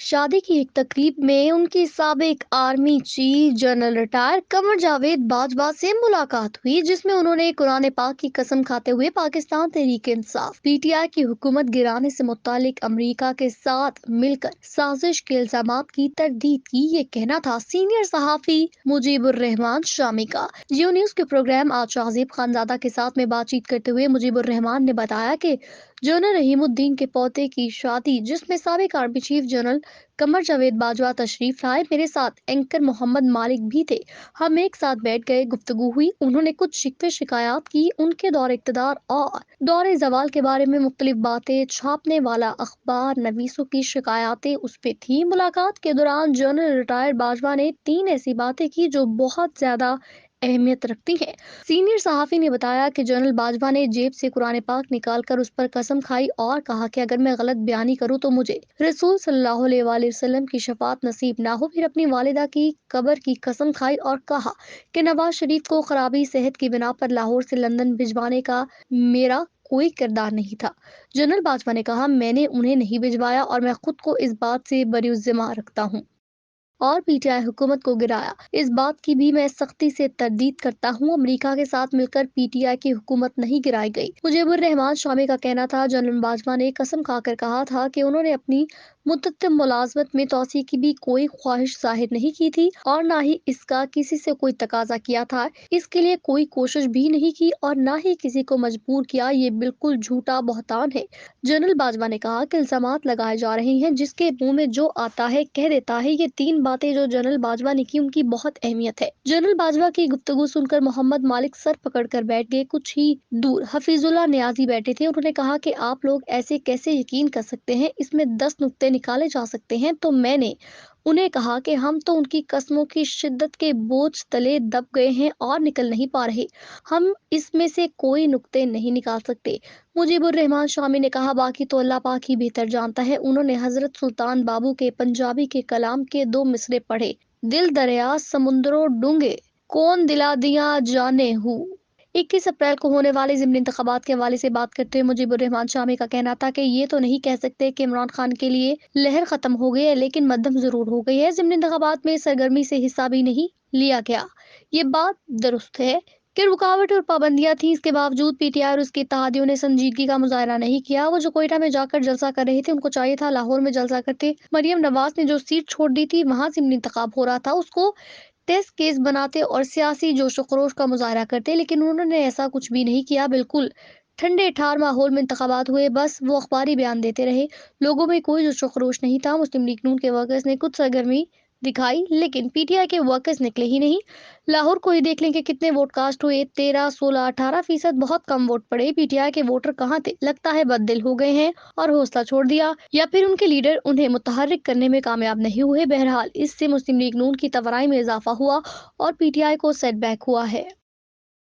शादी की एक तकरीब में उनकी साबिक army chief general retire Qamar Javed Bajwa से मुलाकात हुई, जिसमें उन्होंने कुरान पाक की कसम खाते हुए पाकिस्तान तहरीक इंसाफ पीटीआई की हुकूमत गिराने से मुतालिक अमेरिका के साथ मिलकर साजिश के इल्जामात की तरदीद की। ये कहना था सीनियर सहाफी मुजीबुर रहमान शामी का। जियो न्यूज के प्रोग्राम आज शाहजीब खानजादा के साथ में बातचीत करते हुए मुजीबुर रहमान ने बताया कि जनरल रहीमुद्दीन के पोते की शादी, जिसमें साबिक army chief general Qamar Javed Bajwa तशरीफ लाए, मेरे साथ एंकर मोहम्मद मालिक भी थे। हम एक साथ बैठ गए, गुफ्तगू हुई। उन्होंने कुछ शिकवे शिकायत की, उनके दौर इक़्तिदार और दौर जवाल के बारे में मुख्तलिफ बातें, छापने वाला अखबार नवीसों की शिकायतें उस पे थी। मुलाकात के दौरान जनरल रिटायर्ड बाजवा ने 3 ऐसी बातें की जो बहुत ज्यादा अहमियत रखती हैं। सीनियर सहाफी ने बताया कि जनरल बाजवा ने जेब से कुरान पाक निकाल कर उस पर कसम खाई और कहा कि अगर मैं गलत बयानी करूं तो मुझे रसूल सल्लल्लाहु अलैहि वसल्लम की शफाअत नसीब ना हो। फिर अपनी वालिदा की कब्र की कसम खाई और कहा कि नवाज शरीफ को खराबी सेहत की बिना पर लाहौर से लंदन भिजवाने का मेरा कोई किरदार नहीं था। जनरल बाजवा ने कहा, मैंने उन्हें नहीं भिजवाया और मैं खुद को इस बात से बरीउज़्ज़िम्मा रखता हूँ और पीटीआई हुकूमत को गिराया, इस बात की भी मैं सख्ती से तरदीद करता हूँ। अमेरिका के साथ मिलकर पीटीआई की हुकूमत नहीं गिराई गई। मुजीबुर रहमान शामी का कहना था, जनरल बाजवा ने कसम खाकर कहा था कि उन्होंने अपनी मुतत्तिम मुलाजमत में तोसी की भी कोई ख्वाहिश जाहिर नहीं की थी और ना ही इसका किसी से कोई तकाजा किया था। इसके लिए कोई कोशिश भी नहीं की और ना ही किसी को मजबूर किया। ये बिल्कुल झूठा बहतान है। जनरल बाजवा ने कहा कि इल्जामात लगाए जा रहे हैं, जिसके मुंह में जो आता है कह देता है। ये 3 बातें जो जनरल बाजवा ने की, उनकी बहुत अहमियत है। जनरल बाजवा की गुफ्तगू सुनकर मोहम्मद मालिक सर पकड़कर बैठ गए। कुछ ही दूर हफीजुल्लाह नियाजी बैठे थे। उन्होंने कहा कि आप लोग ऐसे कैसे यकीन कर सकते हैं, इसमें 10 नुक्ते निकाले जा सकते हैं। तो मैंने उन्हें कहा कि हम तो उनकी कस्मों की शिद्दत के बोझ तले दब गए हैं और निकल नहीं पा रहे। हम इसमें से कोई नुक्ते नहीं निकाल सकते। मुजीबुर रहमान शामी ने कहा, बाकी तो अल्लाह पाक ही बेहतर जानता है। उन्होंने हजरत सुल्तान बाबू के पंजाबी के कलाम के 2 मिसरे पढ़े, दिल दरिया समुंदरों डूंगे, कौन दिला दिया जाने हूँ। 21 अप्रैल को होने वाले ज़िमनी इंतखाबात के हवाले से बात करते हुए मुजीबुर रहमान शामी का कहना था कि ये तो नहीं कह सकते कि इमरान खान के लिए लहर खत्म हो गई है, लेकिन मध्यम जरूर हो गई है। ज़िमनी इंतखाबात में सरगर्मी से हिस्सा भी नहीं लिया गया, ये बात दुरुस्त है कि रुकावट और पाबंदियां थी। इसके बावजूद पीटीआई और उसके इत्तेहादियों ने संजीदगी का मुजाहरा नहीं किया। वो जो कोयटा में जाकर जलसा कर रहे थे, उनको चाहिए था लाहौर में जलसा करते। मरियम नवाज ने जो सीट छोड़ दी थी, वहां ज़िमनी इंतखाब हो रहा था, उसको टेस्ट केस बनाते और सियासी जोश खरोश का मुजाहरा करते, लेकिन उन्होंने ऐसा कुछ भी नहीं किया। बिल्कुल ठंडे ठार माहौल में इंतखाबात हुए, बस वो अखबारी बयान देते रहे। लोगों में कोई जोश खरोश नहीं था। मुस्लिम लीग नून के वर्कर्स ने कुछ सरगर्मी दिखाई, लेकिन पीटीआई के वर्कर्स निकले ही नहीं। लाहौर को ही देख लें कि कितने वोट कास्ट हुए, 13, 16, 18%। बहुत कम वोट पड़े। पीटीआई के वोटर कहाँ थे? लगता है बददिल हो गए हैं और हौसला छोड़ दिया, या फिर उनके लीडर उन्हें मुतहर्रिक करने में कामयाब नहीं हुए। बहरहाल इससे मुस्लिम लीग नून की तवराई में इजाफा हुआ और पीटीआई को सेटबैक हुआ है।